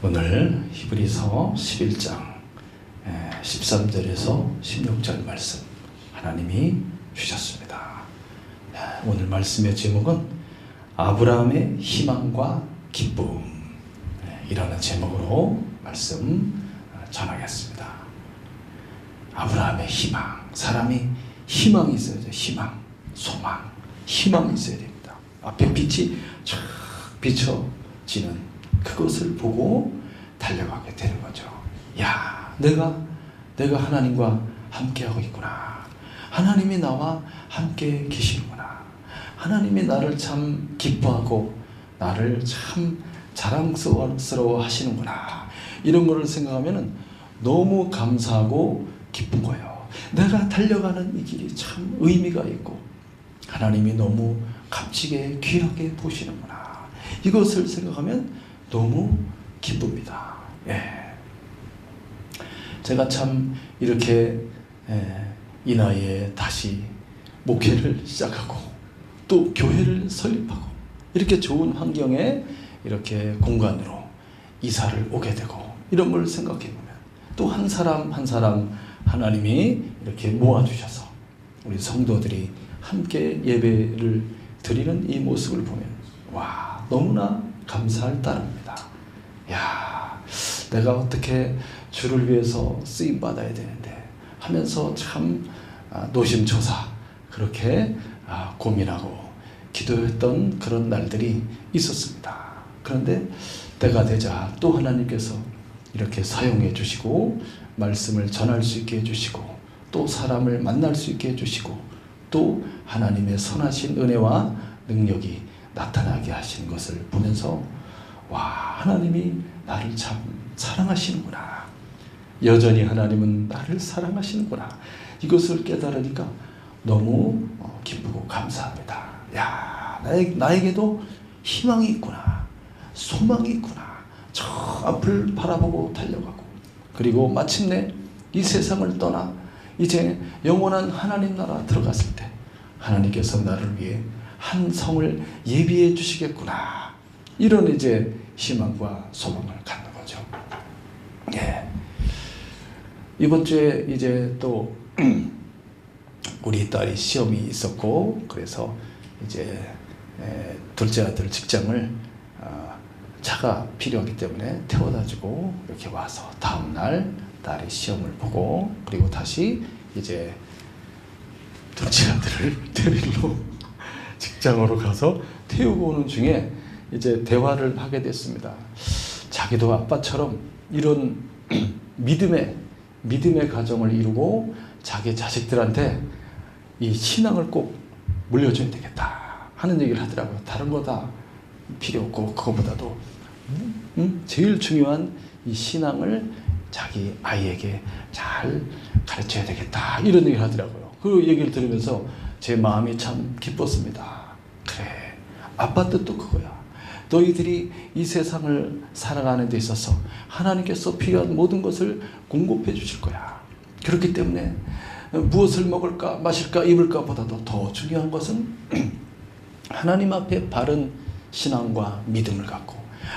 오늘 히브리서 11장 13절에서 16절 말씀 하나님이 주셨습니다. 오늘 말씀의 제목은 아브라함의 희망과 기쁨, 이라는 제목으로 말씀 전하겠습니다. 아브라함의 희망, 사람이 희망이 있어야죠. 희망, 소망, 희망이 있어야 됩니다. 앞에 빛이 쫙 비춰지는 그것을 보고 달려가게 되는 거죠. 야, 내가 하나님과 함께하고 있구나. 하나님이 나와 함께 계시는구나. 하나님이 나를 참 기뻐하고 나를 참 자랑스러워 하시는구나. 이런 거를 생각하면 너무 감사하고 기쁜 거예요. 내가 달려가는 이 길이 참 의미가 있고 하나님이 너무 값지게 귀하게 보시는구나. 이것을 생각하면 너무 기쁩니다. 제가 참 이렇게 이 나이에 다시 목회를 시작하고 또 교회를 설립하고 이렇게 좋은 환경에 이렇게 공간으로 이사를 오게 되고 이런 걸 생각해 보면 또 한 사람 한 사람 하나님이 이렇게 모아주셔서 우리 성도들이 함께 예배를 드리는 이 모습을 보면 와, 너무나 감사할 따름입니다. 야, 내가 어떻게 주를 위해서 쓰임 받아야 되는데 하면서 참 노심초사 그렇게 고민하고 기도했던 그런 날들이 있었습니다. 그런데 때가 되자 또 하나님께서 이렇게 사용해 주시고 말씀을 전할 수 있게 해주시고 또 사람을 만날 수 있게 해주시고 또 하나님의 선하신 은혜와 능력이 나타나게 하시는 것을 보면서 와, 하나님이 나를 참 사랑하시는구나. 여전히 하나님은 나를 사랑하시는구나. 이것을 깨달으니까 너무 기쁘고 감사합니다. 야, 나에게도 희망이 있구나. 소망이 있구나. 저 앞을 바라보고 달려가고 그리고 마침내 이 세상을 떠나 이제 영원한 하나님 나라 들어갔을 때 하나님께서 나를 위해 한 성을 예비해 주시겠구나. 이런 이제 희망과 소망을 갖는 거죠. 이번 주에 이제 또 우리 딸이 시험이 있었고 그래서 이제 둘째 아들 직장을 차가 필요하기 때문에 태워다주고 이렇게 와서 다음 날 딸이 시험을 보고 그리고 다시 이제 둘째 아들을 데리러 직장으로 가서 태우고 오는 중에 이제 대화를 하게 됐습니다. 자기도 아빠처럼 이런 믿음의 가정을 이루고 자기 자식들한테 이 신앙을 꼭 물려줘야 되겠다 하는 얘기를 하더라고요. 다른 거 다 필요 없고 그거보다도 제일 중요한 이 신앙을 자기 아이에게 잘 가르쳐야 되겠다 이런 얘기를 하더라고요. 그 얘기를 들으면서 제 마음이 참 기뻤습니다. 그래, 아빠 뜻도 그거야. 너희들이 이 세상을 살아가는 데 있어서 하나님께서 필요한 모든 것을 공급해 주실 거야. 그렇기 때문에 무엇을 먹을까 마실까 입을까 보다도 더 중요한 것은 하나님 앞에 바른 신앙과 믿음을 갖고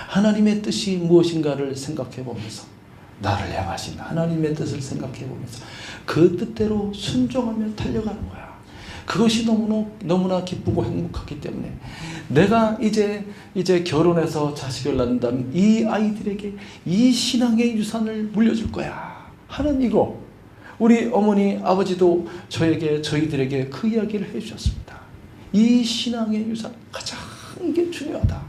하나님의 뜻이 무엇인가를 생각해 보면서 나를 향하신 하나님의 뜻을 생각해 보면서 그 뜻대로 순종하며 달려가는 거야. 그것이 너무나 기쁘고 행복하기 때문에 내가 이제 결혼해서 자식을 낳는다면 이 아이들에게 이 신앙의 유산을 물려줄 거야 하는 이거 우리 어머니 아버지도 저희들에게 그 이야기를 해주셨습니다. 이 신앙의 유산 가장 이게 중요하다.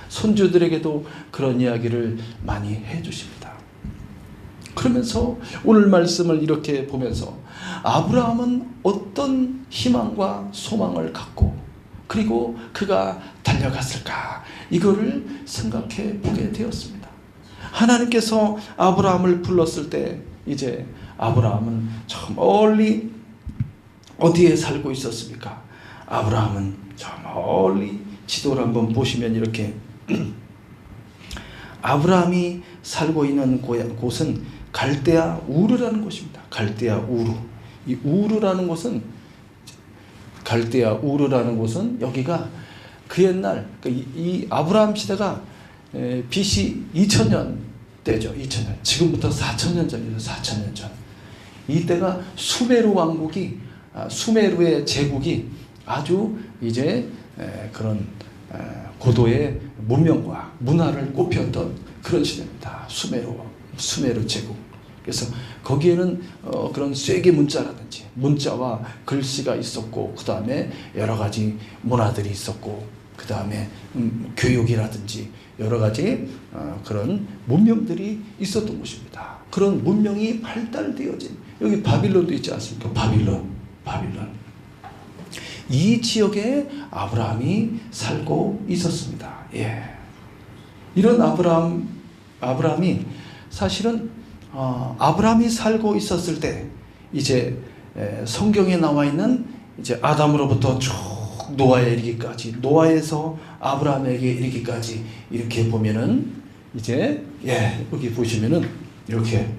손주들에게도 그런 이야기를 많이 해주십니다. 그러면서 오늘 말씀을 이렇게 보면서 아브라함은 어떤 희망과 소망을 갖고 그리고 그가 달려갔을까 이거를 생각해 보게 되었습니다. 하나님께서 아브라함을 불렀을 때 이제 아브라함은 저 멀리 어디에 살고 있었습니까? 아브라함은 저 멀리 지도를 한번 보시면 이렇게 아브라함이 살고 있는 곳은 갈대아 우르라는 곳입니다. 갈대아 우르. 이 우르라는 곳은 갈대아 우르라는 곳은 여기가 그 옛날 이 아브라함 시대가 BC 2000년 때죠. 2000년. 지금부터 4000년 전이죠. 4000년 전. 이때가 수메르 왕국이 수메르의 제국이 아주 이제 그런 고도의 문명과 문화를 꽃피웠던 그런 시대입니다. 수메르 제국. 그래서 거기에는 그런 쇠기 문자라든지 문자와 글씨가 있었고, 그 다음에 여러 가지 문화들이 있었고, 그 다음에 교육이라든지 여러 가지 그런 문명들이 있었던 곳입니다. 그런 문명이 발달되어진, 여기 바빌론도 있지 않습니까? 바빌론. 이 지역에 아브라함이 살고 있었습니다. 예. 이런 아브라함이 사실은 아브라함이 살고 있었을 때, 이제 성경에 나와 있는 이제 아담으로부터 쭉 노아에 이르기까지, 노아에서 아브라함에게 이르기까지 이렇게 보면은 이제 여기 보시면은 이렇게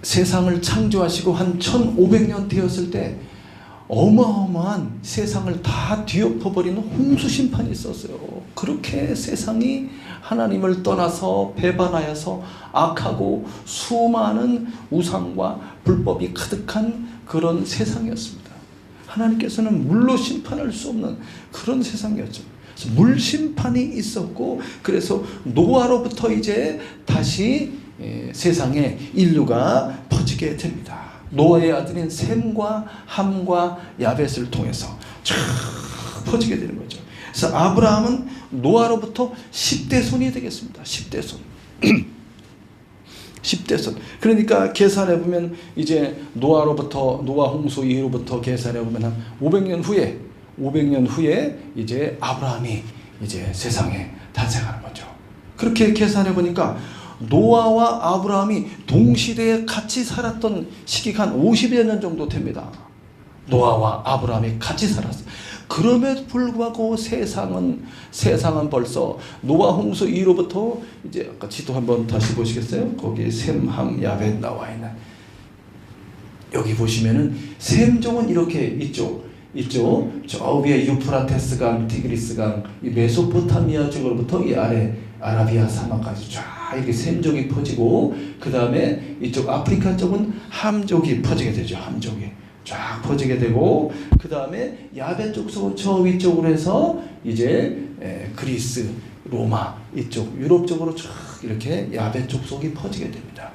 세상을 창조하시고 한 1500년 되었을 때 어마어마한 세상을 다 뒤엎어버리는 홍수 심판이 있었어요. 그렇게 세상이 하나님을 떠나서 배반하여서 악하고 수많은 우상과 불법이 가득한 그런 세상이었습니다. 하나님께서는 물로 심판할 수 없는 그런 세상이었죠. 그래서 물 심판이 있었고, 그래서 노아로부터 이제 다시 세상에 인류가 퍼지게 됩니다. 노아의 아들인 셈과 함과 야벳을 통해서 쫙 퍼지게 되는 거죠. 그래서 아브라함은 노아로부터 10대 손이 되겠습니다. 10대 손. 10대 손. 그러니까 계산해 보면 이제 노아 홍수 이후로부터 계산해 보면 한 500년 후에 이제 아브라함이 이제 세상에 탄생하는 거죠. 그렇게 계산해 보니까 노아와 아브라함이 동시대에 같이 살았던 시기가 한 50여 년 정도 됩니다. 노아와 아브라함이 같이 살았어요. 그럼에도 불구하고 세상은 벌써 노아 홍수 이후로부터 이제 아까 지도 한번 다시 보시겠어요? 거기 셈, 함, 야벳 나와 있는, 여기 보시면은 셈종은 이렇게 있죠. 저 위에 유프라테스강, 티그리스강, 이 메소포타미아 쪽으로부터 이 아래 아라비아 사막까지 쫙 이렇게 셈족이 퍼지고, 그 다음에 이쪽 아프리카 쪽은 함족이 퍼지게 되죠. 함족이 쫙 퍼지게 되고, 그 다음에 야벳 족속은 저 위쪽으로 해서 이제 그리스, 로마 이쪽 유럽 쪽으로 쫙 이렇게 야벳 족속이 퍼지게 됩니다.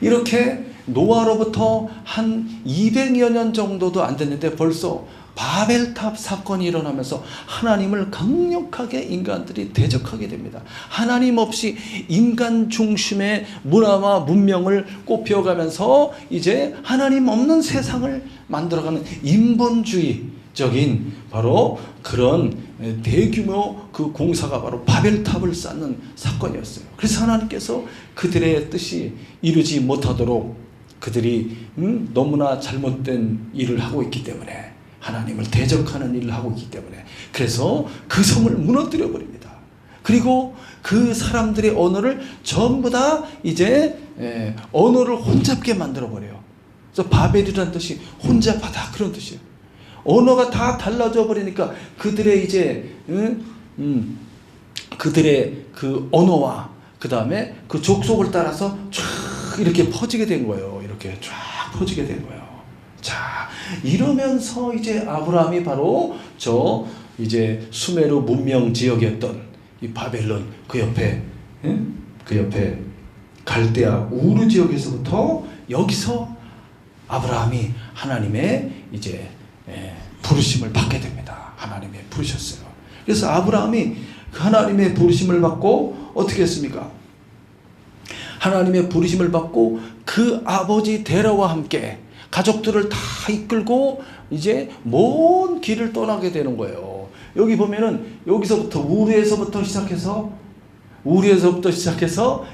이렇게 노아로부터 한 200여 년 정도도 안 됐는데 벌써 바벨탑 사건이 일어나면서 하나님을 강력하게 인간들이 대적하게 됩니다. 하나님 없이 인간 중심의 문화와 문명을 꽃피워가면서 이제 하나님 없는 세상을 만들어가는 인본주의적인 바로 그런 대규모 그 공사가 바로 바벨탑을 쌓는 사건이었어요. 그래서 하나님께서 그들의 뜻이 이루지 못하도록 그들이 너무나 잘못된 일을 하고 있기 때문에, 하나님을 대적하는 일을 하고 있기 때문에, 그래서 그 성을 무너뜨려 버립니다. 그리고 그 사람들의 언어를 전부 다 이제 언어를 혼잡게 만들어 버려요. 그래서 바벨이라는 뜻이 혼잡하다 그런 뜻이에요. 언어가 다 달라져 버리니까 그들의 이제 그들의 그 언어와 그 다음에 그 족속을 따라서 쫙 이렇게 퍼지게 된 거예요. 이렇게 쫙 퍼지게 된 거예요. 자, 이러면서 이제 아브라함이 바로 저 이제 수메르 문명 지역이었던 이 바벨론 그 옆에 갈대아 우르 지역에서부터 여기서 아브라함이 하나님의 이제 부르심을 받게 됩니다. 하나님의 부르셨어요. 그래서 아브라함이 그 하나님의 부르심을 받고 어떻게 했습니까? 하나님의 부르심을 받고 그 아버지 데라와 함께 가족들을 다 이끌고 이제 먼 길을 떠나게 되는 거예요. 여기 보면은 여기서부터 우르에서부터 시작해서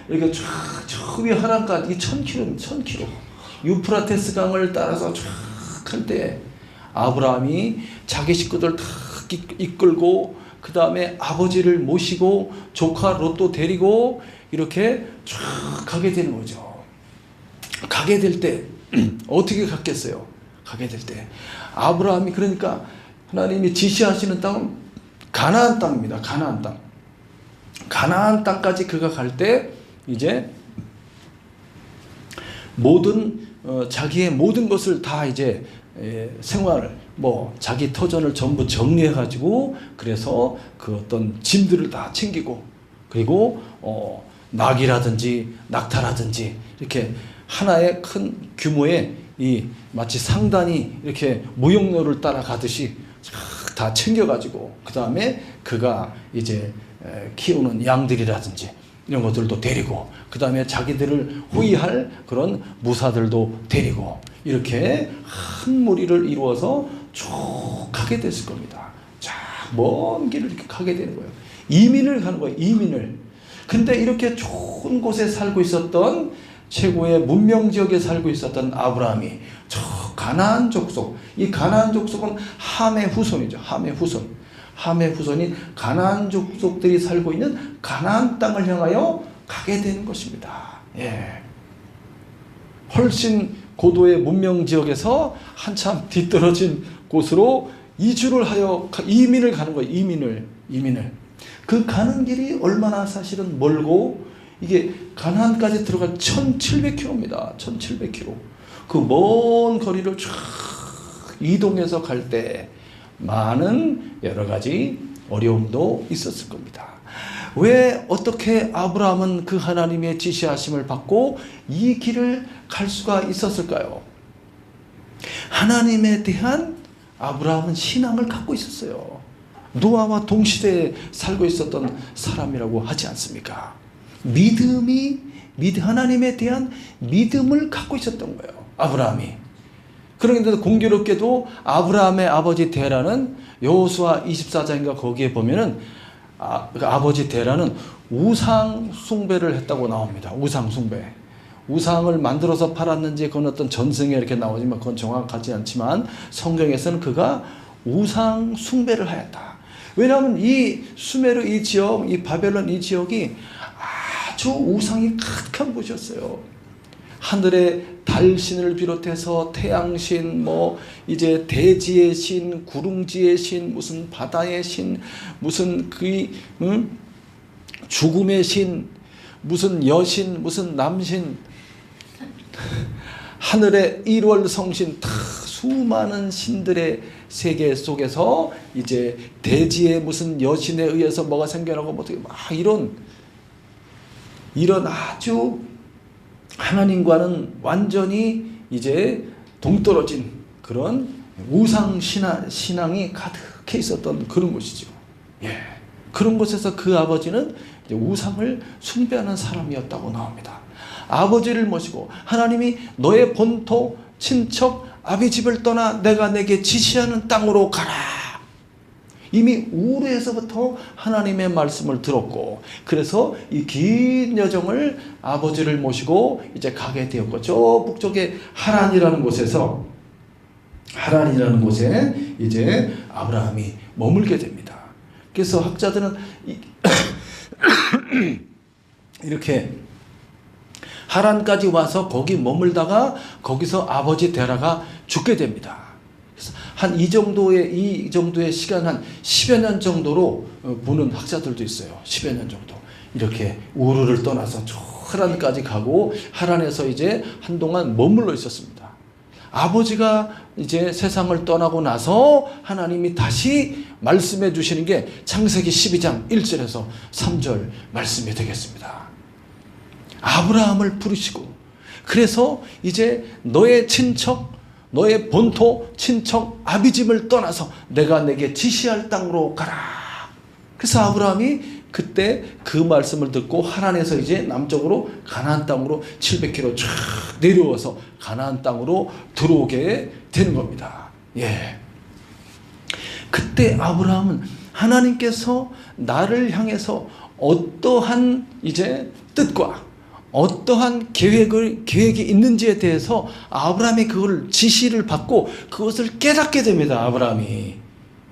이렇게 쫙 저 위에 하란까지 1000km 유프라테스 강을 따라서 쫙 할 때 아브라함이 자기 식구들 다 이끌고 그 다음에 아버지를 모시고 조카 롯도 데리고 이렇게 쫙 가게 되는 거죠. 가게 될 때 어떻게 갔겠어요? 가게 될 때 아브라함이 그러니까 하나님이 지시하시는 땅은 가나안 땅입니다. 가나안 땅. 가나안 땅까지 그가 갈 때 이제 모든 자기의 모든 것을 다 이제 생활을 뭐 자기 터전을 전부 정리해 가지고 그래서 그 어떤 짐들을 다 챙기고 그리고 낙이라든지 낙타라든지 이렇게 하나의 큰 규모의 이 마치 상단이 이렇게 무역로를 따라가듯이 다 챙겨가지고 그 다음에 그가 이제 키우는 양들이라든지 이런 것들도 데리고 그 다음에 자기들을 호위할 그런 무사들도 데리고 이렇게 한 무리를 이루어서 쭉 가게 됐을 겁니다. 자, 먼 길을 이렇게 가게 되는 거예요. 이민을 가는 거예요. 이민을. 근데 이렇게 좋은 곳에 살고 있었던 최고의 문명 지역에 살고 있었던 아브라함이 저 가나안 족속, 이 가나안 족속은 함의 후손이죠. 함의 후손. 함의 후손인 가나안 족속들이 살고 있는 가나안 땅을 향하여 가게 되는 것입니다. 예. 훨씬 고도의 문명 지역에서 한참 뒤떨어진 곳으로 이주를 하여 이민을 가는 거예요. 이민을. 그 가는 길이 얼마나 사실은 멀고 이게 가나안까지 들어갈 1700km입니다. 1700km. 그 먼 거리를 쫙 이동해서 갈 때 많은 여러 가지 어려움도 있었을 겁니다. 왜 어떻게 아브라함은 그 하나님의 지시하심을 받고 이 길을 갈 수가 있었을까요? 하나님에 대한 아브라함은 신앙을 갖고 있었어요. 노아와 동시대에 살고 있었던 사람이라고 하지 않습니까? 하나님에 대한 믿음을 갖고 있었던 거예요. 아브라함이. 그런데 공교롭게도 아브라함의 아버지 데라는 여호수아 24장인가 거기에 보면은 그 아버지 데라는 우상 숭배를 했다고 나옵니다. 우상 숭배. 우상을 만들어서 팔았는지 그건 어떤 전승에 이렇게 나오지만 그건 정확하지 않지만 성경에서는 그가 우상 숭배를 하였다. 왜냐하면 이 수메르 이 지역, 이 바벨론 이 지역이 아주 우상이 가득한 곳이었어요. 하늘의 달신을 비롯해서 태양신, 뭐 이제 대지의 신, 구릉지의 신, 무슨 바다의 신, 무슨 죽음의 신, 무슨 여신, 무슨 남신, 하늘의 일월성신, 다 수많은 신들의 세계 속에서 이제 대지의 무슨 여신에 의해서 뭐가 생겨나고 뭐 어떻게 막 이런 아주 하나님과는 완전히 이제 동떨어진 그런 우상 신앙이 가득해 있었던 그런 곳이죠. 예. 그런 곳에서 그 아버지는 이제 우상을 숭배하는 사람이었다고 나옵니다. 아버지를 모시고 하나님이 너의 본토, 친척, 아비집을 떠나 내가 내게 지시하는 땅으로 가라. 이미 우르에서부터 하나님의 말씀을 들었고 그래서 이 긴 여정을 아버지를 모시고 이제 가게 되었고 저 북쪽에 하란이라는 곳에 이제 아브라함이 머물게 됩니다. 그래서 학자들은 이렇게 하란까지 와서 거기 머물다가 거기서 아버지 데라가 죽게 됩니다. 한 이 정도의 시간 한 10여 년 정도로 보는 학자들도 있어요. 10여 년 정도. 이렇게 우르를 떠나서 하란까지 가고 하란에서 이제 한동안 머물러 있었습니다. 아버지가 이제 세상을 떠나고 나서 하나님이 다시 말씀해 주시는 게 창세기 12장 1절에서 3절 말씀이 되겠습니다. 아브라함을 부르시고 그래서 이제 너의 친척, 너의 본토, 친척, 아비집을 떠나서 내가 내게 지시할 땅으로 가라. 그래서 아브라함이 그때 그 말씀을 듣고 하란에서 이제 남쪽으로 가나안 땅으로 700km 쫙 내려와서 가나안 땅으로 들어오게 되는 겁니다. 예. 그때 아브라함은 하나님께서 나를 향해서 어떠한 이제 뜻과 어떠한 계획이 있는지에 대해서 아브라함이 그걸 지시를 받고 그것을 깨닫게 됩니다. 아브라함이.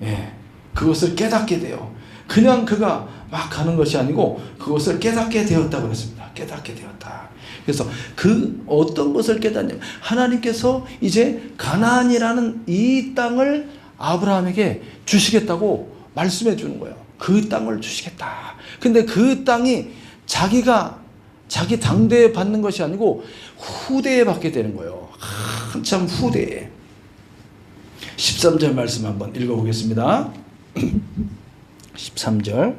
예. 그것을 깨닫게 돼요. 그냥 그가 막 가는 것이 아니고 그것을 깨닫게 되었다고 그랬습니다. 깨닫게 되었다. 그래서 그 어떤 것을 깨닫냐면 하나님께서 이제 가나안이라는 이 땅을 아브라함에게 주시겠다고 말씀해 주는 거예요. 그 땅을 주시겠다. 근데 그 땅이 자기 당대에 받는 것이 아니고 후대에 받게 되는 거예요. 한참 후대에. 13절 말씀 한번 읽어보겠습니다. 13절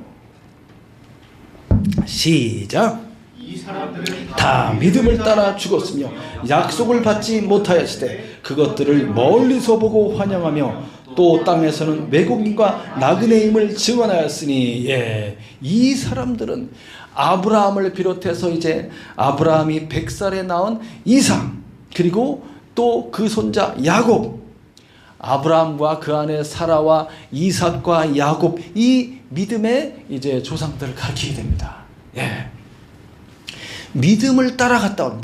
시작. 이 사람들은 다 믿음을 따라 죽었으며 약속을 받지 못하였으되 그것들을 멀리서 보고 환영하며 또 땅에서는 외국인과 나그네임을 증언하였으니, 이 사람들은 아브라함을 비롯해서 이제 아브라함이 100살에 낳은 이삭, 그리고 또 그 손자 야곱, 아브라함과 그 안에 사라와 이삭과 야곱, 이 믿음의 이제 조상들을 가리키게 됩니다. 믿음을 따라갔다.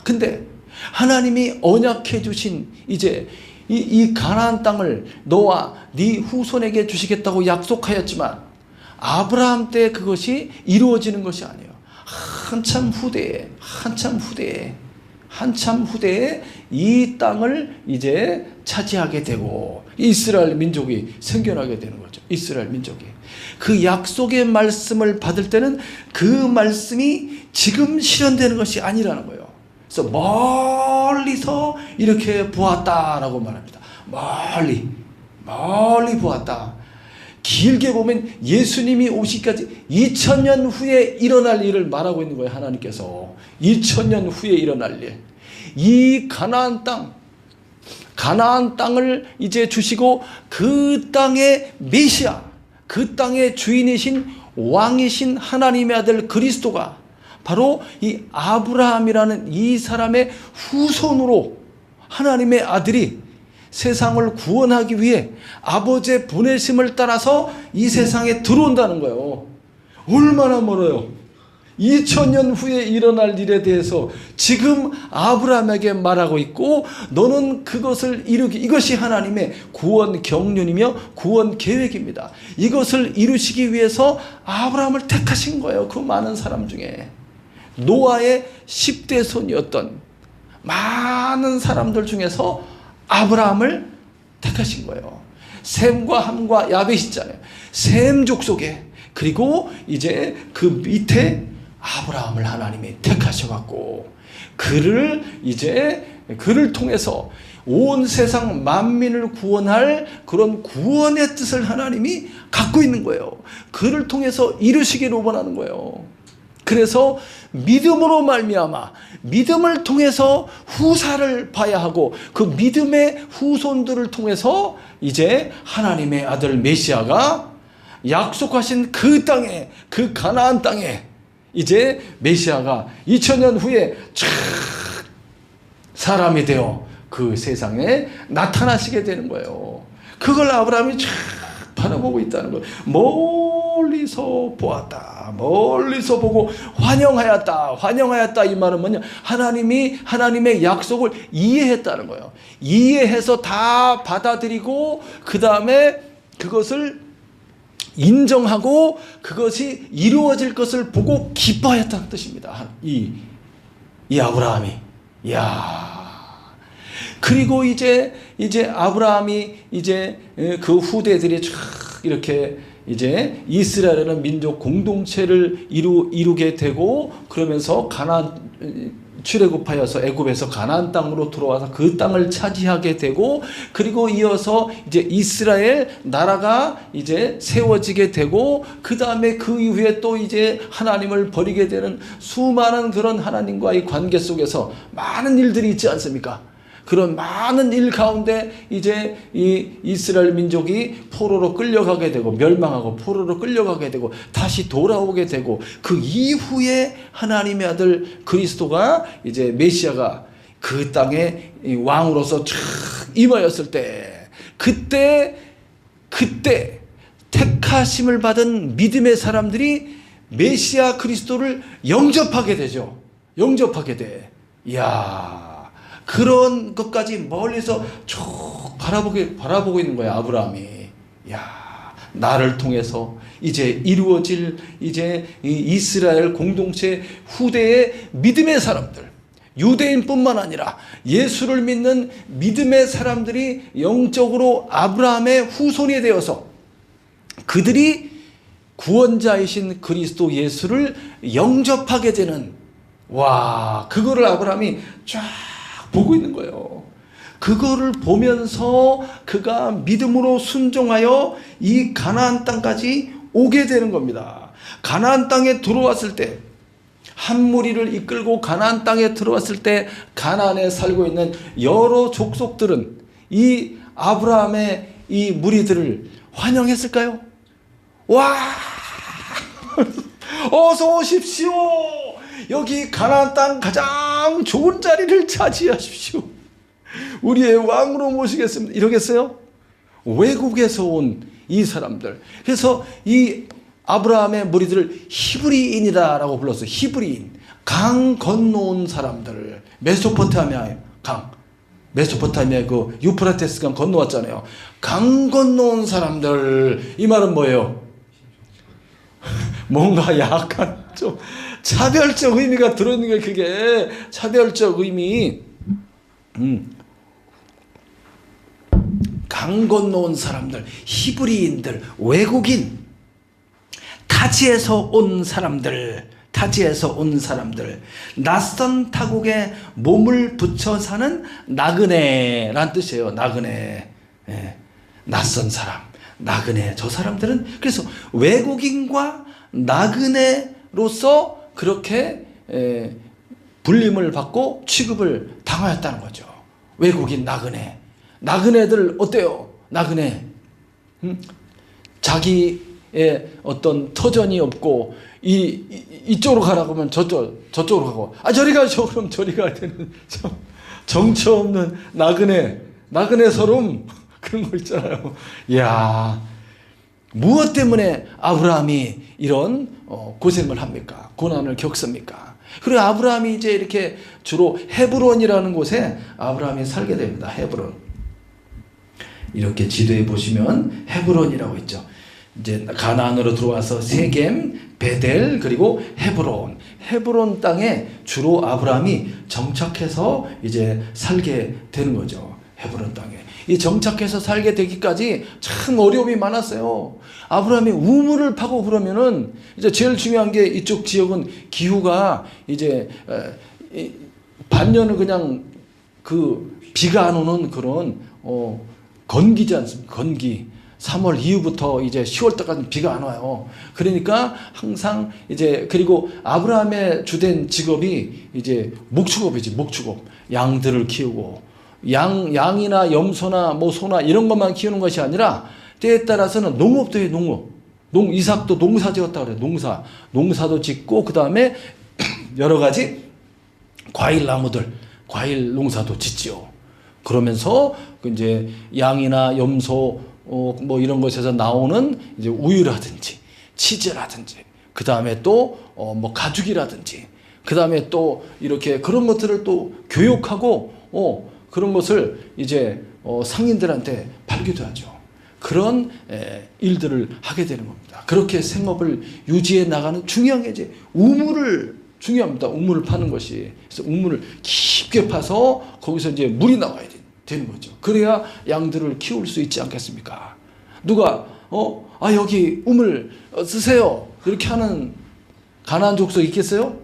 근데 하나님이 언약해 주신 이제 이 가나안 땅을 너와 네 후손에게 주시겠다고 약속하였지만 아브라함 때 그것이 이루어지는 것이 아니에요. 한참 후대에 이 땅을 이제 차지하게 되고 이스라엘 민족이 생겨나게 되는 거죠. 이스라엘 민족이. 그 약속의 말씀을 받을 때는 그 말씀이 지금 실현되는 것이 아니라는 거예요. 그래서 멀리서 이렇게 보았다라고 말합니다. 멀리 보았다. 길게 보면 예수님이 오시기까지 2000년 후에 일어날 일을 말하고 있는 거예요. 하나님께서 2000년 후에 일어날 일. 이 가나안 땅을 이제 주시고 그 땅의 메시아, 그 땅의 주인이신 왕이신 하나님의 아들 그리스도가 바로 이 아브라함이라는 이 사람의 후손으로 하나님의 아들이 세상을 구원하기 위해 아버지의 보내심을 따라서 이 세상에 들어온다는 거예요. 얼마나 멀어요. 2000년 후에 일어날 일에 대해서 지금 아브라함에게 말하고 있고, 너는 그것을 이것이 하나님의 구원 경륜이며 구원 계획입니다. 이것을 이루시기 위해서 아브라함을 택하신 거예요. 그 많은 사람 중에 노아의 10대 손이었던 많은 사람들 중에서 아브라함을 택하신 거예요. 셈과 함과 야벳 있잖아요. 셈 족속에, 그리고 이제 그 밑에 아브라함을 하나님이 택하셔갖고 그를 통해서 온 세상 만민을 구원할 그런 구원의 뜻을 하나님이 갖고 있는 거예요. 그를 통해서 이루시기를 원하는 거예요. 그래서 믿음으로 말미암아 믿음을 통해서 후사를 봐야 하고, 그 믿음의 후손들을 통해서 이제 하나님의 아들 메시아가 약속하신 그 땅에, 그 가나안 땅에 이제 메시아가 2000년 후에 촥 사람이 되어 그 세상에 나타나시게 되는 거예요. 그걸 아브라함이 촥 바라보고 있다는 거예요. 멀리서 보았다. 멀리서 보고 환영하였다. 이 말은 뭐냐? 하나님이 하나님의 약속을 이해했다는 거예요. 이해해서 다 받아들이고 그 다음에 그것을 인정하고 그것이 이루어질 것을 보고 기뻐하였다는 뜻입니다. 이 아브라함이. 그리고 이제 아브라함이 이제 그 후대들이 쫙 이렇게 이제 이스라엘이라는 민족 공동체를 이루게 되고, 그러면서 출애굽하여서 애굽에서 가나안 땅으로 들어와서 그 땅을 차지하게 되고, 그리고 이어서 이제 이스라엘 나라가 이제 세워지게 되고, 그 다음에 그 이후에 또 이제 하나님을 버리게 되는 수많은 그런 하나님과의 관계 속에서 많은 일들이 있지 않습니까? 그런 많은 일 가운데 이제 이 이스라엘 민족이 포로로 끌려가게 되고, 멸망하고 포로로 끌려가게 되고 다시 돌아오게 되고, 그 이후에 하나님의 아들 그리스도가 이제 메시아가 그 땅에 왕으로서 쫙 임하였을 때, 그때 택하심을 받은 믿음의 사람들이 메시아 그리스도를 영접하게 되죠. 영접하게 돼. 그런 것까지 멀리서 쭉 바라보고 있는 거야, 아브라함이. 나를 통해서 이제 이루어질 이제 이스라엘 공동체 후대의 믿음의 사람들, 유대인뿐만 아니라 예수를 믿는 믿음의 사람들이 영적으로 아브라함의 후손이 되어서 그들이 구원자이신 그리스도 예수를 영접하게 되는, 와, 그거를 아브라함이 쫙 보고 있는 거예요. 그거를 보면서 그가 믿음으로 순종하여 이 가나안 땅까지 오게 되는 겁니다. 가나안 땅에 들어왔을 때, 한 무리를 이끌고 가나안 땅에 들어왔을 때 가나안에 살고 있는 여러 족속들은 이 아브라함의 이 무리들을 환영했을까요? 와, 어서 오십시오. 여기 가나안 땅 가장 좋은 자리를 차지하십시오. 우리의 왕으로 모시겠습니다. 이러겠어요? 외국에서 온 이 사람들. 그래서 이 아브라함의 무리들을 히브리인이라고 불렀어요. 히브리인. 강 건너온 사람들. 메소포타미아 강. 메소포타미아 그 유프라테스 강 건너왔잖아요. 강 건너온 사람들. 이 말은 뭐예요? 뭔가 약간 좀 차별적 의미가 들어있는 게, 그게 차별적 의미. 강 건너온 사람들, 히브리인들, 외국인, 타지에서 온 사람들, 낯선 타국에 몸을 붙여 사는 나그네란 뜻이에요. 나그네. 예. 낯선 사람, 나그네. 저 사람들은 그래서 외국인과 나그네로서 그렇게 불림을 받고 취급을 당하였다는 거죠. 외국인, 나그네. 나그네들 어때요? 나그네. 자기의 어떤 터전이 없고 이쪽으로 가라고 하면 저쪽으로 가고, 저리 가죠. 그럼 저리 가야 되는 정처 없는 나그네 서름 그런 거 있잖아요. 이야, 무엇 때문에 아브라함이 이런 고생을 합니까? 고난을 겪습니까? 그리고 아브라함이 이제 이렇게 주로 헤브론이라는 곳에 아브라함이 살게 됩니다. 헤브론. 이렇게 지도에 보시면 헤브론이라고 있죠. 이제 가나안으로 들어와서 세겜, 베델, 그리고 헤브론 땅에 주로 아브라함이 정착해서 이제 살게 되는 거죠. 헤브론 땅에. 이 정착해서 살게 되기까지 참 어려움이 많았어요. 아브라함이 우물을 파고 그러면은 이제 제일 중요한 게 이쪽 지역은 기후가 이제 반년은 그냥 그 비가 안 오는 그런 건기지 않습니까? 건기. 3월 이후부터 이제 10월 때까지 비가 안 와요. 그러니까 항상 이제, 그리고 아브라함의 주된 직업이 이제 목축업이지, 목축업. 양들을 키우고, 양이나 염소나 뭐 소나 이런 것만 키우는 것이 아니라 때에 따라서는 농업도 해요, 농업. 이삭도 농사 지었다고 그래요, 농사도 짓고, 그 다음에 여러 가지 과일 나무들, 과일 농사도 짓지요. 그러면서 이제 양이나 염소 뭐 이런 것에서 나오는 이제 우유라든지 치즈라든지, 그 다음에 또 뭐 가죽이라든지, 그 다음에 또 이렇게 그런 것들을 또 교육하고 그런 것을 이제 상인들한테 팔기도 하죠. 그런 일들을 하게 되는 겁니다. 그렇게 생업을 유지해 나가는, 중요한 게 이제 중요합니다. 우물을 파는 것이. 그래서 우물을 깊게 파서 거기서 이제 물이 나와야 되는 거죠. 그래야 양들을 키울 수 있지 않겠습니까? 누가 여기 우물 쓰세요 이렇게 하는 가나안 족속 있겠어요?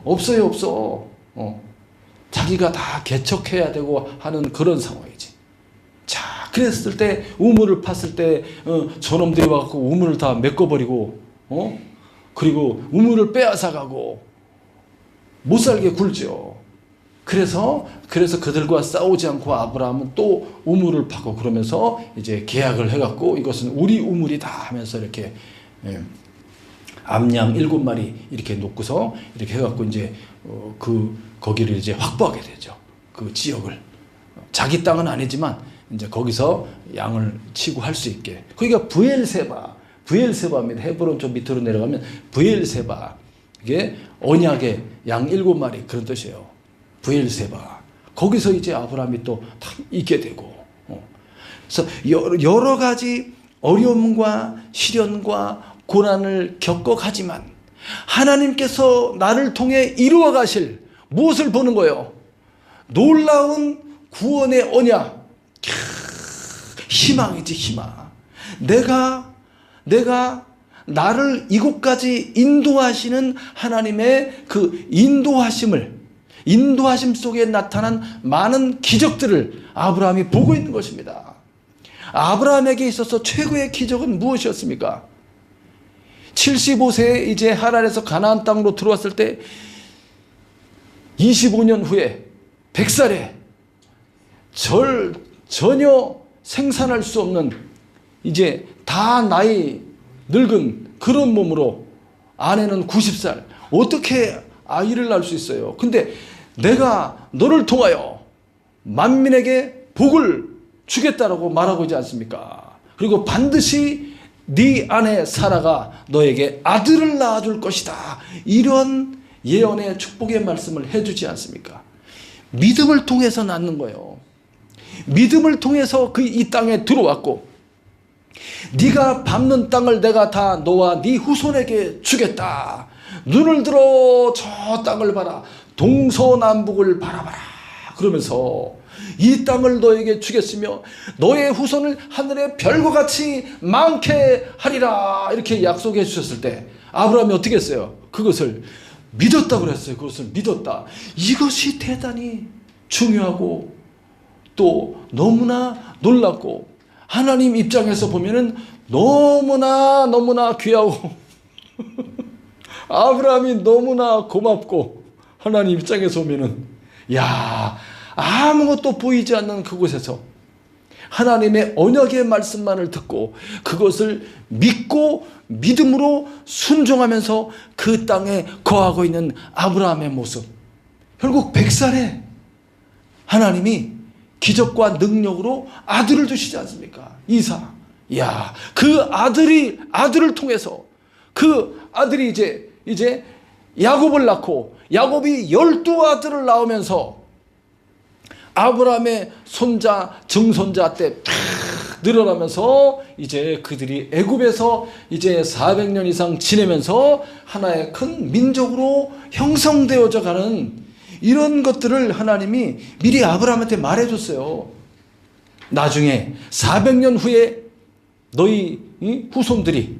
없어요, 없어. 자기가 다 개척해야 되고 하는 그런 상황이지. 자, 그랬을 때 우물을 팠을 때 저놈들이 와갖고 우물을 다 메꿔버리고 그리고 우물을 빼앗아가고 못 살게 굴죠. 그래서 그들과 싸우지 않고 아브라함은 또 우물을 파고, 그러면서 이제 계약을 해갖고 이것은 우리 우물이다 하면서 이렇게 암양 7마리 이렇게 놓고서 이렇게 해갖고 이제 거기를 이제 확보하게 되죠. 그 지역을. 자기 땅은 아니지만 이제 거기서 양을 치고 할 수 있게. 거기가 부엘세바입니다. 헤브론 좀 밑으로 내려가면 부엘세바. 이게 언약의 양 7마리 그런 뜻이에요. 부엘세바. 거기서 이제 아브라함이 또 있게 되고. 그래서 여러 가지 어려움과 시련과 고난을 겪어가지만 하나님께서 나를 통해 이루어 가실 무엇을 보는 거예요? 놀라운 구원의 언약. 희망이지, 희망. 내가 나를 이곳까지 인도하시는 하나님의 그 인도하심 속에 나타난 많은 기적들을 아브라함이 보고 있는 것입니다. 아브라함에게 있어서 최고의 기적은 무엇이었습니까? 75세에 이제 하란에서 가나안 땅으로 들어왔을 때 25년 후에 100살에 전혀 생산할 수 없는 이제 다 나이 늙은 그런 몸으로 아내는 90살 어떻게 아이를 낳을 수 있어요? 근데 내가 너를 통하여 만민에게 복을 주겠다라고 말하고 있지 않습니까? 그리고 반드시 네 아내 사라가 너에게 아들을 낳아줄 것이다. 이런 예언의 축복의 말씀을 해주지 않습니까? 믿음을 통해서 낳는 거예요. 믿음을 통해서 이 땅에 들어왔고 네가 밟는 땅을 내가 다 너와 네 후손에게 주겠다. 눈을 들어 저 땅을 봐라. 동서남북을 바라봐라. 그러면서 이 땅을 너에게 주겠으며 너의 후손을 하늘의 별과 같이 많게 하리라. 이렇게 약속해 주셨을 때 아브라함이 어떻게 했어요? 그것을 믿었다고 그랬어요. 그것을 믿었다. 이것이 대단히 중요하고 또 너무나 놀랍고 하나님 입장에서 보면은 너무나 귀하고 아브라함이 너무나 고맙고 하나님 입장에서 보면은 야 아무것도 보이지 않는 그곳에서 하나님의 언약의 말씀만을 듣고 그것을 믿고 믿음으로 순종하면서 그 땅에 거하고 있는 아브라함의 모습. 결국 100살에 하나님이 기적과 능력으로 아들을 주시지 않습니까? 이삭. 야, 그 아들을 통해서 그 아들이 이제 야곱을 낳고 야곱이 12아들을 낳으면서 아브라함의 손자, 증손자 때 탁 늘어나면서 이제 그들이 애굽에서 이제 400년 이상 지내면서 하나의 큰 민족으로 형성되어져 가는 이런 것들을 하나님이 미리 아브라함한테 말해줬어요. 나중에 400년 후에 너희 후손들이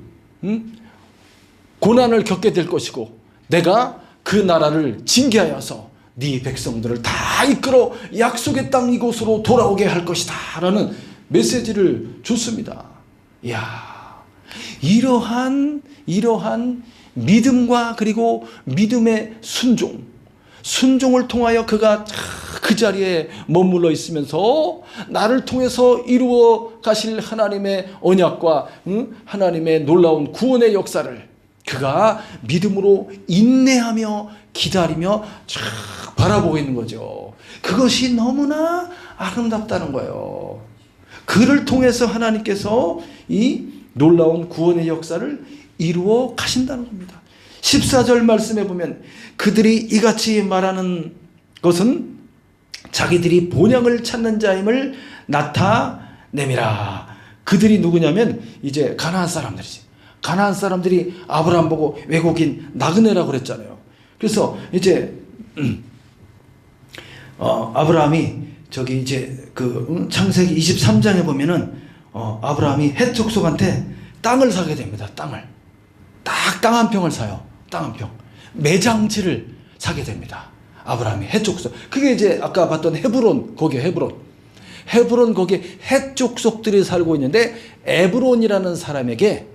고난을 겪게 될 것이고 내가 그 나라를 징계하여서 네 백성들을 다 이끌어 약속의 땅 이곳으로 돌아오게 할 것이다 라는 메시지를 줬습니다. 이야, 이러한 믿음과 그리고 믿음의 순종을 통하여 그가 그 자리에 머물러 있으면서 나를 통해서 이루어 가실 하나님의 언약과 하나님의 놀라운 구원의 역사를 그가 믿음으로 인내하며 기다리며 쫙 바라보고 있는 거죠. 그것이 너무나 아름답다는 거예요. 그를 통해서 하나님께서 이 놀라운 구원의 역사를 이루어 가신다는 겁니다. 14절 말씀에 보면 그들이 이같이 말하는 것은 자기들이 본향을 찾는 자임을 나타내미라. 그들이 누구냐면 이제 가나안 사람들이지. 가나안 사람들이 아브라함 보고 외국인 나그네라고 그랬잖아요. 그래서 이제 아브라함이 저기 이제 그 창세기 23장에 보면은 아브라함이 헷 족속한테 땅을 사게 됩니다. 땅을 딱 땅 한 평을 사요. 땅 한 평. 매장지를 사게 됩니다. 아브라함이 헷 족속. 그게 이제 아까 봤던 헤브론 거기에 헤브론 거기에 헷 족속들이 살고 있는데 에브론이라는 사람에게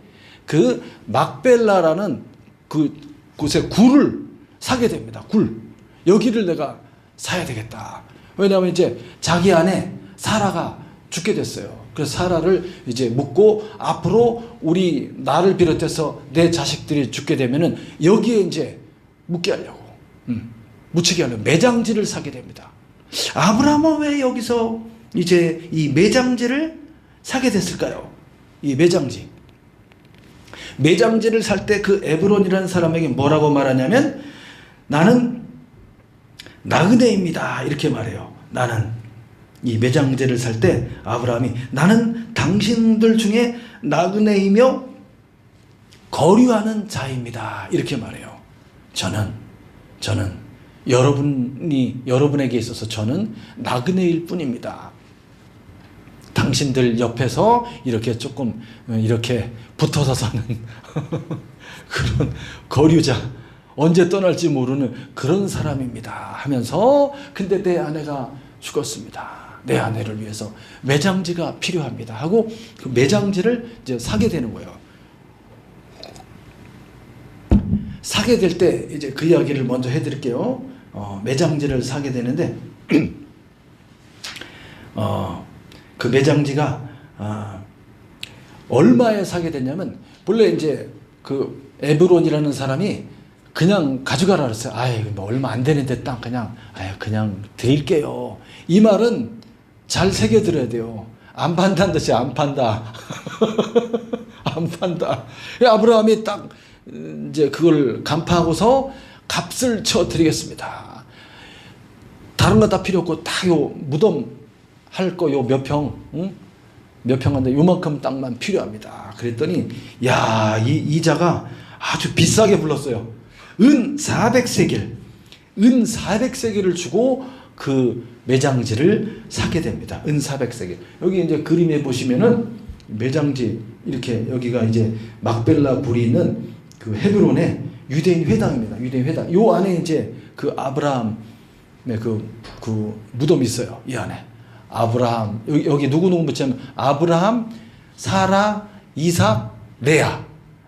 그 막벨라라는 그 곳에 굴을 사게 됩니다. 굴. 여기를 내가 사야 되겠다. 왜냐하면 이제 자기 아내 사라가 죽게 됐어요. 그래서 사라를 이제 묻고 앞으로 나를 비롯해서 내 자식들이 죽게 되면은 여기에 이제 묻게 하려고, 묻히게 하려고 매장지를 사게 됩니다. 아브라함은 왜 여기서 이제 이 매장지를 사게 됐을까요? 이 매장지를 살 때 그 에브론이라는 사람에게 뭐라고 말하냐면 나는 나그네입니다. 이렇게 말해요. 나는 이 매장지를 살 때 아브라함이 나는 당신들 중에 나그네이며 거류하는 자입니다. 이렇게 말해요. 저는 여러분에게 있어서 저는 나그네일 뿐입니다. 당신들 옆에서 이렇게 조금 이렇게 붙어서 사는 그런 거류자, 언제 떠날지 모르는 그런 사람입니다 하면서, 근데 내 아내가 죽었습니다. 내 아내를 위해서 매장지가 필요합니다 하고 그 매장지를 이제 사게 되는 거예요. 사게 될 때 이제 그 이야기를 먼저 해드릴게요. 매장지를 사게 되는데 그 매장지가 얼마에 사게 됐냐면, 본래 이제 그 에브론이라는 사람이 그냥 가져가라 그랬어요. 아이, 뭐 얼마 안 되는데 땅 그냥 드릴게요. 이 말은 잘 새겨 들어야 돼요. 안 판다는 뜻이 안 판다. 안 판다. 아브라함이 딱 이제 그걸 간파하고서 값을 쳐 드리겠습니다. 다른 거 다 필요 없고 딱 요 무덤 할 거 요 몇 평, 몇 평인데 요만큼 땅만 필요합니다. 그랬더니 야, 이 이자가 아주 비싸게 불렀어요. 은 400세겔, 은 400세겔을 주고 그 매장지를 사게 됩니다. 은 400세겔. 여기 이제 그림에 보시면은 매장지 이렇게 여기가 이제 막벨라 굴이 있는 그 헤브론의 유대인 회당입니다. 유대인 회당. 요 안에 이제 그 아브라함의 그 무덤이 있어요. 이 안에. 아브라함, 여기 누구 붙이면 아브라함, 사라, 이삭, 레아,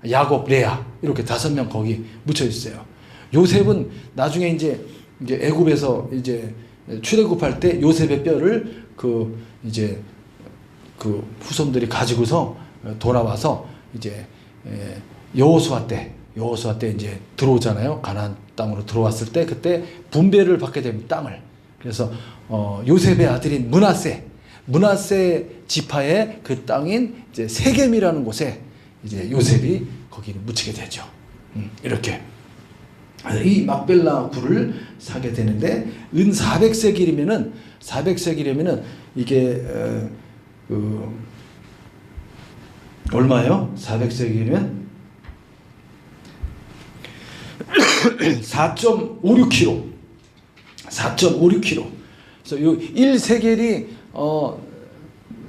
야곱, 레아 이렇게 5명 거기 묻혀 있어요. 요셉은 나중에 이제 애굽에서 이제 출애굽할 때 요셉의 뼈를 그 이제 그 후손들이 가지고서 돌아와서 이제 여호수아 때 이제 들어오잖아요. 가나안 땅으로 들어왔을 때 그때 분배를 받게 됩니다. 땅을. 그래서 요셉의 아들인 므낫세 지파의 그 땅인 이제 세겜이라는 곳에 이제 요셉이 거기를 묻히게 되죠. 이렇게 이 막벨라 굴을 사게 되는데, 은 400세겔이면은 이게 얼마예요? 400세겔이면 4.56kg. 4.56kg. 그래서 요 1세겔이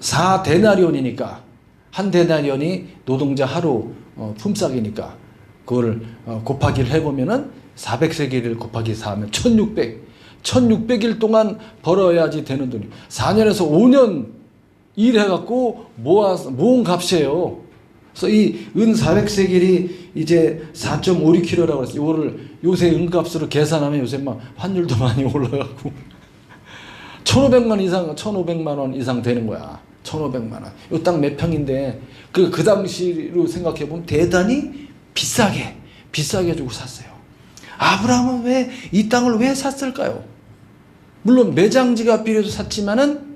4데나리온이니까 한 데나리온이 노동자 하루 품삯이니까 그걸 곱하기를 해보면은 400세겔을 곱하기 4하면 1600일 동안 벌어야지 되는 돈이 4년에서 5년 일해갖고 모은 값이에요. 그래서 이 은 400세겔이 이제 4.56kg라고 했어요. 이거를 요새 은값으로 계산하면 요새 막 환율도 많이 올라가고 1,500만 원 이상 되는 거야. 1,500만 원. 이 땅 몇 평인데 그 당시로 생각해 보면 대단히 비싸게 주고 샀어요. 아브라함은 왜 이 땅을 왜 샀을까요? 물론 매장지가 필요해서 샀지만은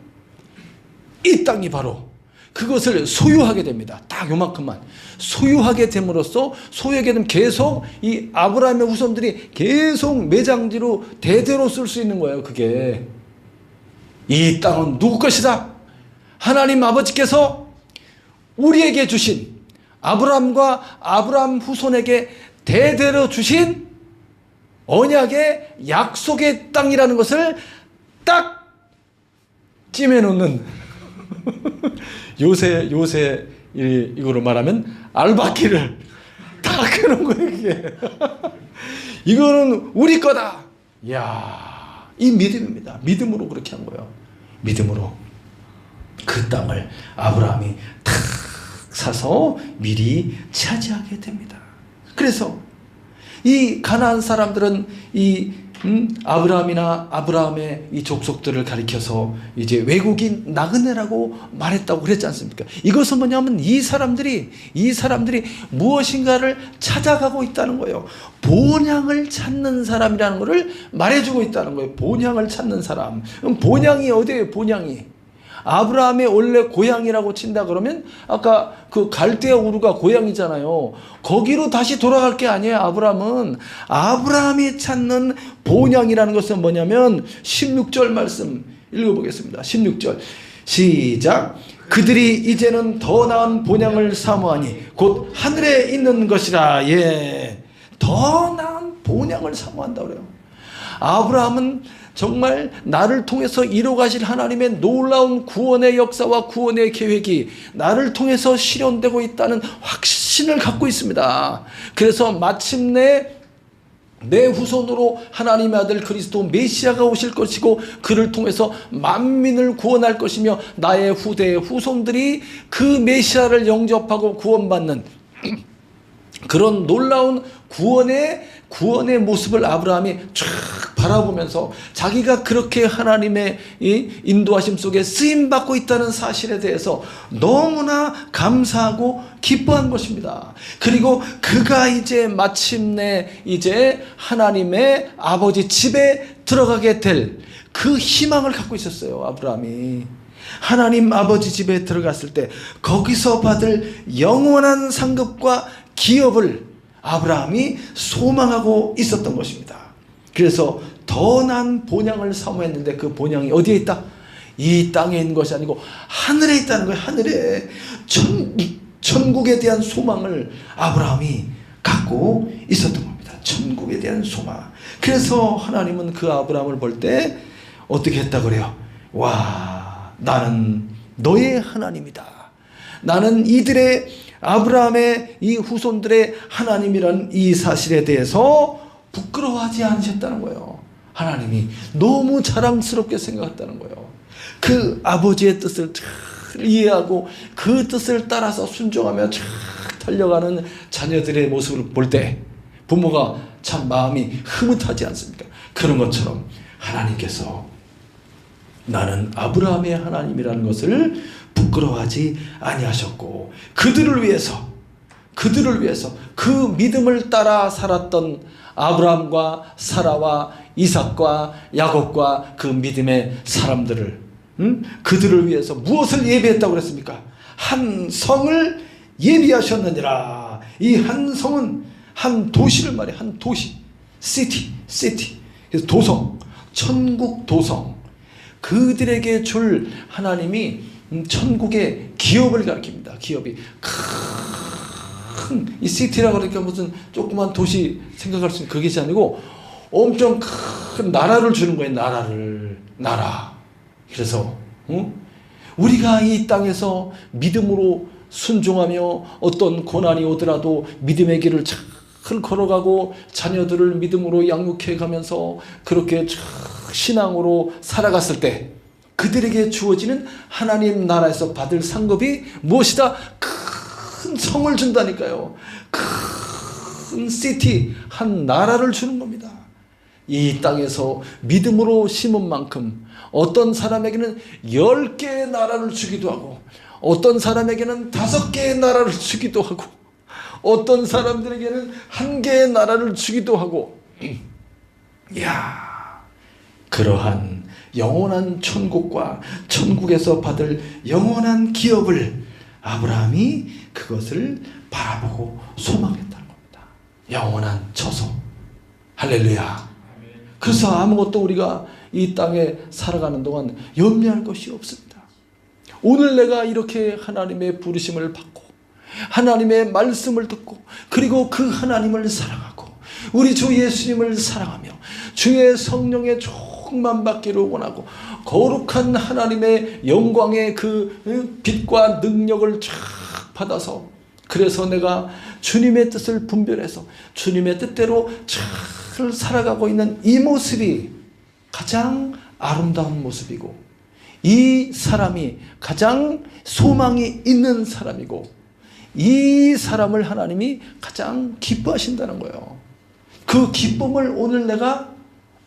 이 땅이 바로 그것을 소유하게 됩니다. 딱 요만큼만 소유하게 됨으로써, 소유하게 되면 계속 이 아브라함의 후손들이 계속 매장지로 대대로 쓸 수 있는 거예요. 그게 이 땅은 누구 것이다? 하나님 아버지께서 우리에게 주신, 아브라함과 아브라함 후손에게 대대로 주신 언약의 약속의 땅이라는 것을 딱 찜해놓는 요새 이거로 말하면 알바끼를 딱 해놓은 거예요. 이게 이거는 우리 거다. 이야, 이 믿음입니다. 믿음으로 그렇게 한 거예요. 믿음으로 그 땅을 아브라함이 탁 사서 미리 차지하게 됩니다. 그래서 이 가나안 사람들은 이 아브라함이나 아브라함의 이 족속들을 가리켜서 이제 외국인 나그네라고 말했다고 그랬지 않습니까? 이것은 뭐냐면 이 사람들이 무엇인가를 찾아가고 있다는 거예요. 본향을 찾는 사람이라는 것을 말해주고 있다는 거예요. 본향을 찾는 사람. 그럼 본향이 어디예요? 본향이 아브라함의 원래 고향이라고 친다 그러면 아까 그 갈대아 우르가 고향이잖아요. 거기로 다시 돌아갈 게 아니에요. 아브라함이 찾는 본향이라는 것은 뭐냐면 16절 말씀 읽어보겠습니다. 16절 시작. 그들이 이제는 더 나은 본향을 사모하니 곧 하늘에 있는 것이라. 예, 더 나은 본향을 사모한다 그래요. 아브라함은 정말 나를 통해서 이루어가실 하나님의 놀라운 구원의 역사와 구원의 계획이 나를 통해서 실현되고 있다는 확신을 갖고 있습니다. 그래서 마침내 내 후손으로 하나님의 아들 그리스도 메시아가 오실 것이고 그를 통해서 만민을 구원할 것이며 나의 후대의 후손들이 그 메시아를 영접하고 구원받는 그런 놀라운 구원의 모습을 아브라함이 쫙 바라보면서 자기가 그렇게 하나님의 인도하심 속에 쓰임받고 있다는 사실에 대해서 너무나 감사하고 기뻐한 것입니다. 그리고 그가 이제 마침내 이제 하나님의 아버지 집에 들어가게 될 그 희망을 갖고 있었어요. 아브라함이 하나님 아버지 집에 들어갔을 때 거기서 받을 영원한 상급과 기업을 아브라함이 소망하고 있었던 것입니다. 그래서 더 난 본향을 사모했는데 그 본향이 어디에 있다? 이 땅에 있는 것이 아니고 하늘에 있다는 거예요. 하늘에 천국에 대한 소망을 아브라함이 갖고 있었던 겁니다. 천국에 대한 소망. 그래서 하나님은 그 아브라함을 볼 때 어떻게 했다 그래요? 와, 나는 너의 하나님이다. 나는 이들의 아브라함의 이 후손들의 하나님이라는 이 사실에 대해서 부끄러워하지 않으셨다는 거예요. 하나님이 너무 자랑스럽게 생각했다는 거예요. 그 아버지의 뜻을 잘 이해하고 그 뜻을 따라서 순종하며 잘 달려가는 자녀들의 모습을 볼 때 부모가 참 마음이 흐뭇하지 않습니까? 그런 것처럼 하나님께서 나는 아브라함의 하나님이라는 것을 부끄러워하지 아니하셨고 그들을 위해서 그 믿음을 따라 살았던 아브라함과 사라와 이삭과 야곱과 그 믿음의 사람들을 그들을 위해서 무엇을 예비했다고 그랬습니까? 한 성을 예비하셨느니라. 이 한 성은 한 도시를 말해. 한 도시, 시티. 그래서 도성, 천국 도성. 그들에게 줄 하나님이 천국의 기업을 가리킵니다. 기업이 큰 이 시티라고 그러니까 무슨 조그만 도시 생각할 수 있는 그것이 아니고 엄청 큰 나라를 주는 거예요. 나라. 그래서 우리가 이 땅에서 믿음으로 순종하며 어떤 고난이 오더라도 믿음의 길을 잘 걸어가고 자녀들을 믿음으로 양육해 가면서 그렇게 신앙으로 살아갔을 때 그들에게 주어지는 하나님 나라에서 받을 상급이 무엇이다? 큰 성을 준다니까요. 큰 시티, 한 나라를 주는 겁니다. 이 땅에서 믿음으로 심은 만큼 어떤 사람에게는 10개의 나라를 주기도 하고 어떤 사람에게는 5개의 나라를 주기도 하고 어떤 사람들에게는 1개의 나라를 주기도 하고 이야, 그러한 영원한 천국과 천국에서 받을 영원한 기업을 아브라함이 그것을 바라보고 소망했다는 겁니다. 영원한 처소. 할렐루야. 그래서 아무것도 우리가 이 땅에 살아가는 동안 염려할 것이 없습니다. 오늘 내가 이렇게 하나님의 부르심을 받고 하나님의 말씀을 듣고 그리고 그 하나님을 사랑하고 우리 주 예수님을 사랑하며 주의 성령의 충만 받기를 원하고 거룩한 하나님의 영광의 그 빛과 능력을 쫙 받아서 그래서 내가 주님의 뜻을 분별해서 주님의 뜻대로 잘 살아가고 있는 이 모습이 가장 아름다운 모습이고 이 사람이 가장 소망이 있는 사람이고 이 사람을 하나님이 가장 기뻐하신다는 거예요. 그 기쁨을 오늘 내가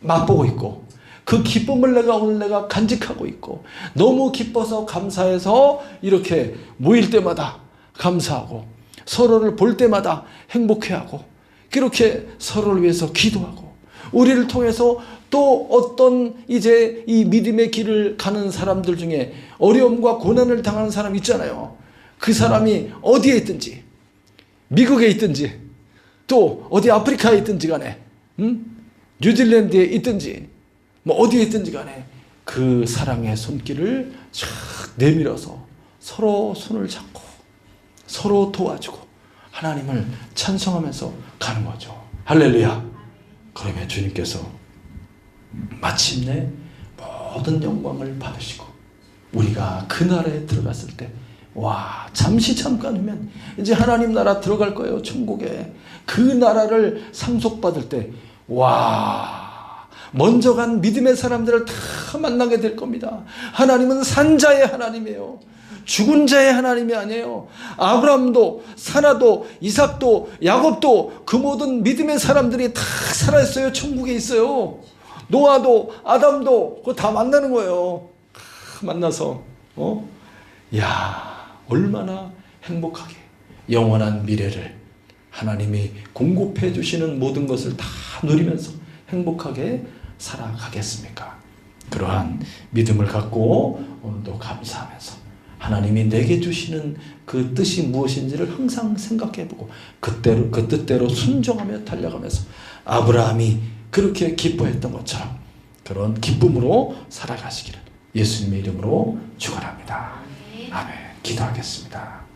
맛보고 있고 그 기쁨을 오늘 내가 간직하고 있고 너무 기뻐서 감사해서 이렇게 모일 때마다 감사하고 서로를 볼 때마다 행복해하고 그렇게 서로를 위해서 기도하고 우리를 통해서 또 어떤 이제 이 믿음의 길을 가는 사람들 중에 어려움과 고난을 당하는 사람 있잖아요. 그 사람이 어디에 있든지 미국에 있든지 또 어디 아프리카에 있든지 간에 뉴질랜드에 있든지 뭐 어디에 있든지 간에 그 사랑의 손길을 쫙 내밀어서 서로 손을 잡고 서로 도와주고 하나님을 찬송하면서 가는 거죠. 할렐루야. 그러면 주님께서 마침내 모든 영광을 받으시고 우리가 그 나라에 들어갔을 때 와, 잠시 잠깐이면 이제 하나님 나라 들어갈 거예요. 천국에. 그 나라를 상속받을 때 와, 먼저 간 믿음의 사람들을 다 만나게 될 겁니다. 하나님은 산자의 하나님이에요. 죽은 자의 하나님이 아니에요. 아브라함도 사라도 이삭도 야곱도 그 모든 믿음의 사람들이 다 살아있어요. 천국에 있어요. 노아도 아담도 그거 다 만나는 거예요. 만나서 야, 얼마나 행복하게 영원한 미래를 하나님이 공급해 주시는 모든 것을 다 누리면서 행복하게 살아가겠습니까? 그러한 믿음을 갖고 오늘도 감사하면서 하나님이 내게 주시는 그 뜻이 무엇인지를 항상 생각해보고 그 뜻대로 순종하며 달려가면서 아브라함이 그렇게 기뻐했던 것처럼 그런 기쁨으로 살아가시기를 예수님의 이름으로 축원합니다. 아멘. 기도하겠습니다.